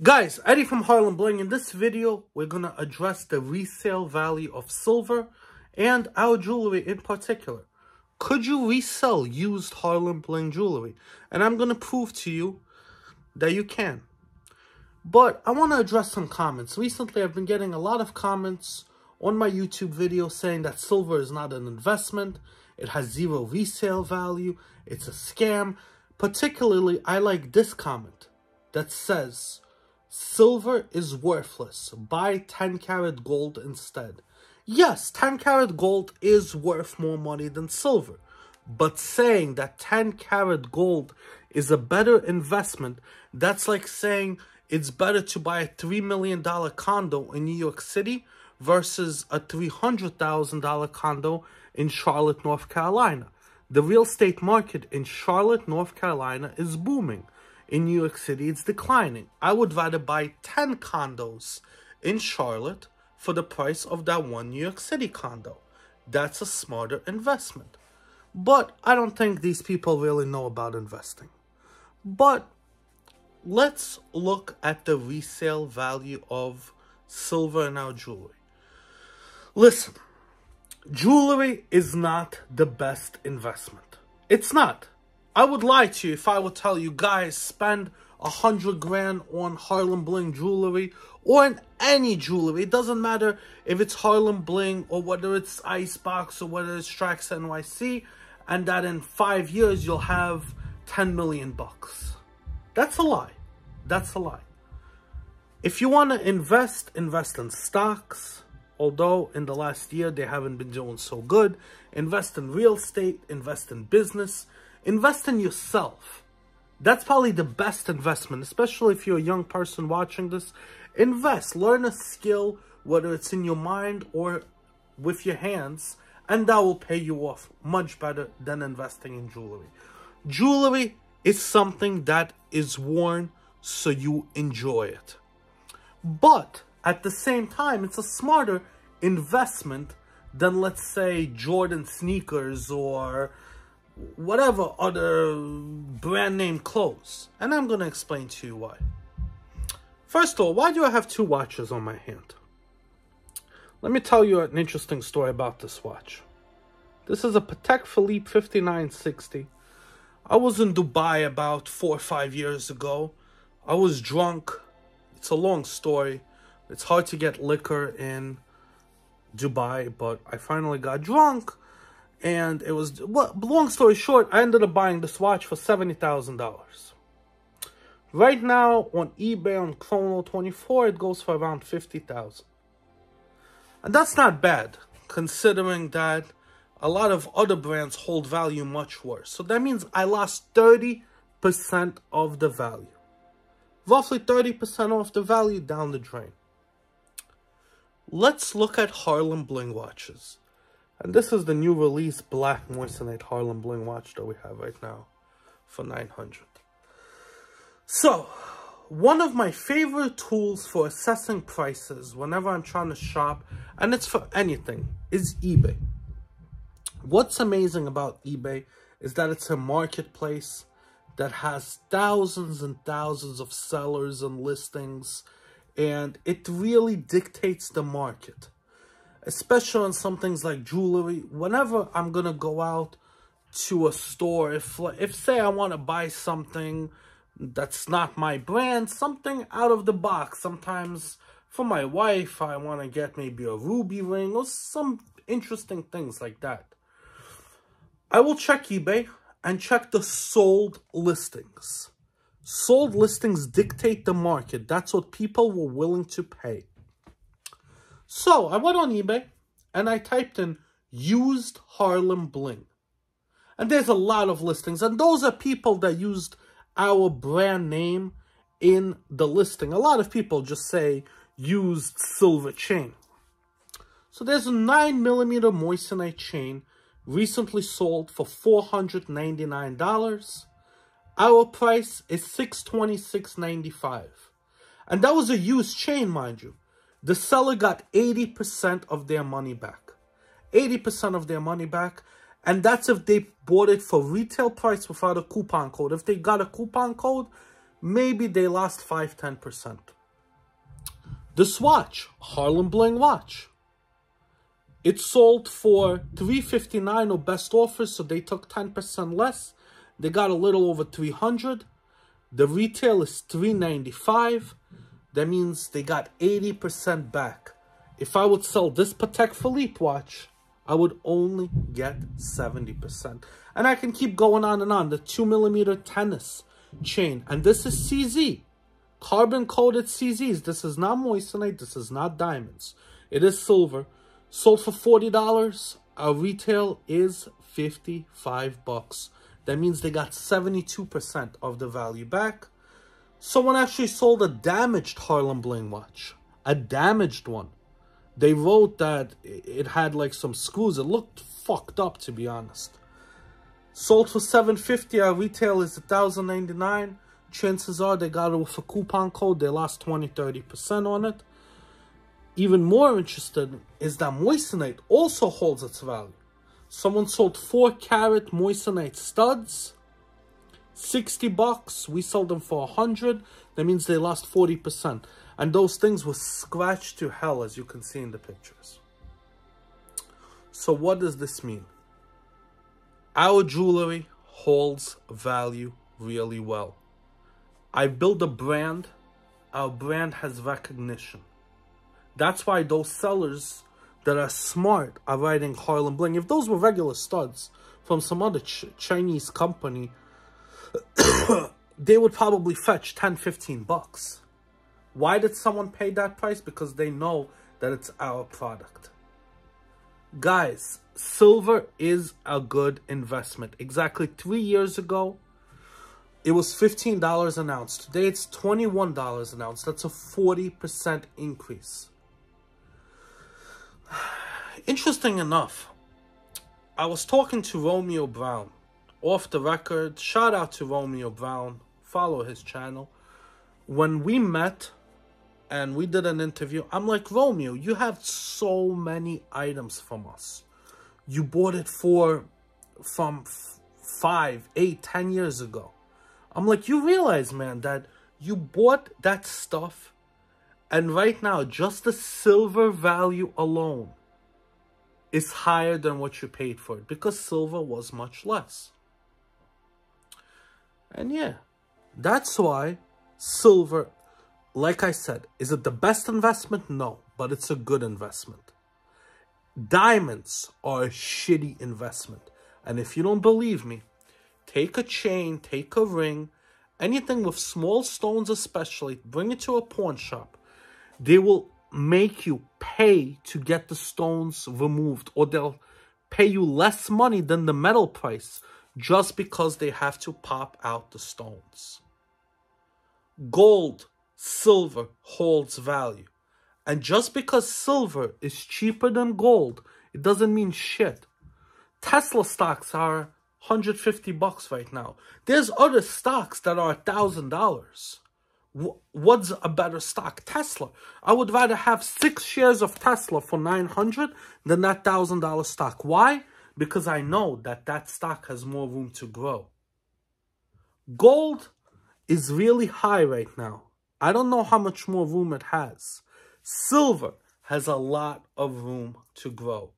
Guys, Eddie from Harlembling. In this video, we're going to address the resale value of silver and our jewelry in particular. Could you resell used Harlembling jewelry? And I'm going to prove to you that you can. But I want to address some comments. Recently, I've been getting a lot of comments on my YouTube video saying that silver is not an investment. It has zero resale value. It's a scam. Particularly, I like this comment that says, silver is worthless. Buy 10 karat gold instead. Yes, 10 karat gold is worth more money than silver. But saying that 10 karat gold is a better investment, that's like saying it's better to buy a $3 million condo in New York City versus a $300,000 condo in Charlotte, North Carolina. The real estate market in Charlotte, North Carolina is booming. In New York City, it's declining. I would rather buy 10 condos in Charlotte for the price of that one New York City condo. That's a smarter investment. But I don't think these people really know about investing. But let's look at the resale value of silver in our jewelry. Listen, jewelry is not the best investment. It's not. I would lie to you if I would tell you, guys, spend 100 grand on Harlembling jewelry or in any jewelry. It doesn't matter if it's Harlembling or whether it's Icebox or whether it's Strax NYC, and that in 5 years you'll have 10 million bucks. That's a lie. That's a lie. If you want to invest in stocks, although in the last year they haven't been doing so good. Invest in real estate, invest in business. Invest in yourself. That's probably the best investment, especially if you're a young person watching this. Invest. Learn a skill, whether it's in your mind or with your hands, and that will pay you off much better than investing in jewelry. Jewelry is something that is worn so you enjoy it. But at the same time, it's a smarter investment than, let's say, Jordan sneakers or whatever other brand name clothes. And I'm going to explain to you why. First of all, why do I have two watches on my hand? Let me tell you an interesting story about this watch. This is a Patek Philippe 5960. I was in Dubai about 4 or 5 years ago. I was drunk. It's a long story. It's hard to get liquor in Dubai, but I finally got drunk. And it was, well, long story short, I ended up buying this watch for $70,000. Right now, on eBay, on Chrono24, it goes for around $50,000. And that's not bad, considering that a lot of other brands hold value much worse. So that means I lost 30% of the value. Roughly 30% off the value down the drain. Let's look at Harlembling watches. And this is the new release black Moissanite Harlembling watch that we have right now for $900. So, one of my favorite tools for assessing prices whenever I'm trying to shop, and it's for anything, is eBay. What's amazing about eBay is that it's a marketplace that has thousands and thousands of sellers and listings, and it really dictates the market. Especially on some things like jewelry. Whenever I'm going to go out to a store, if say I want to buy something that's not my brand, something out of the box. Sometimes for my wife, I want to get maybe a ruby ring or some interesting things like that. I will check eBay and check the sold listings. Sold listings dictate the market. That's what people were willing to pay. So, I went on eBay and I typed in used Harlembling. And there's a lot of listings. And those are people that used our brand name in the listing. A lot of people just say used silver chain. So, there's a 9mm Moissanite chain recently sold for $499. Our price is $626.95. And that was a used chain, mind you. The seller got 80% of their money back. 80% of their money back. And that's if they bought it for retail price without a coupon code. If they got a coupon code, maybe they lost 5-10%. This watch, Harlembling watch, it sold for $359 or best offers, so they took 10% less. They got a little over $300. The retail is $395. That means they got 80% back. If I would sell this Patek Philippe watch, I would only get 70%. And I can keep going on and on. The 2mm tennis chain. And this is CZ. Carbon-coated CZs. This is not moissanite. This is not diamonds. It is silver. Sold for $40. Our retail is $55. That means they got 72% of the value back. Someone actually sold a damaged Harlembling watch. A damaged one. They wrote that it had like some screws. It looked fucked up, to be honest. Sold for $750. Our retail is $1,099. Chances are they got it with a coupon code. They lost 20-30% on it. Even more interesting is that Moissanite also holds its value. Someone sold 4-carat Moissanite studs, $60. We sold them for $100. That means they lost 40%. And those things were scratched to hell, as you can see in the pictures. So what does this mean? Our jewelry holds value really well. I built a brand. Our brand has recognition. That's why those sellers that are smart are writing Harlembling. If those were regular studs from some other Chinese company, they would probably fetch $10-15. Why did someone pay that price? Because they know that it's our product. Guys, silver is a good investment. Exactly 3 years ago, it was $15 an ounce. Today, it's $21 an ounce. That's a 40% increase. Interesting enough, I was talking to Romeo Brown. Off the record, shout out to Romeo Brown. Follow his channel. When we met and we did an interview, I'm like, Romeo, you have so many items from us. You bought it from 5, 8, 10 years ago. I'm like, you realize, man, that you bought that stuff, and right now, just the silver value alone is higher than what you paid for it, because silver was much less. And yeah, that's why silver, like I said, is it the best investment? No, but it's a good investment. Diamonds are a shitty investment. And if you don't believe me, take a chain, take a ring, anything with small stones especially, bring it to a pawn shop. They will make you pay to get the stones removed, or they'll pay you less money than the metal price just because they have to pop out the stones. Gold, silver holds value. And just because silver is cheaper than gold, it doesn't mean shit. Tesla stocks are $150 right now. There's other stocks that are $1,000. What's a better stock? Tesla. I would rather have 6 shares of Tesla for $900 than that $1,000 stock. Why? Because I know that that stock has more room to grow. Gold is really high right now. I don't know how much more room it has. Silver has a lot of room to grow.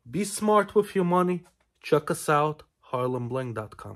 Be smart with your money. Check us out, harlembling.com.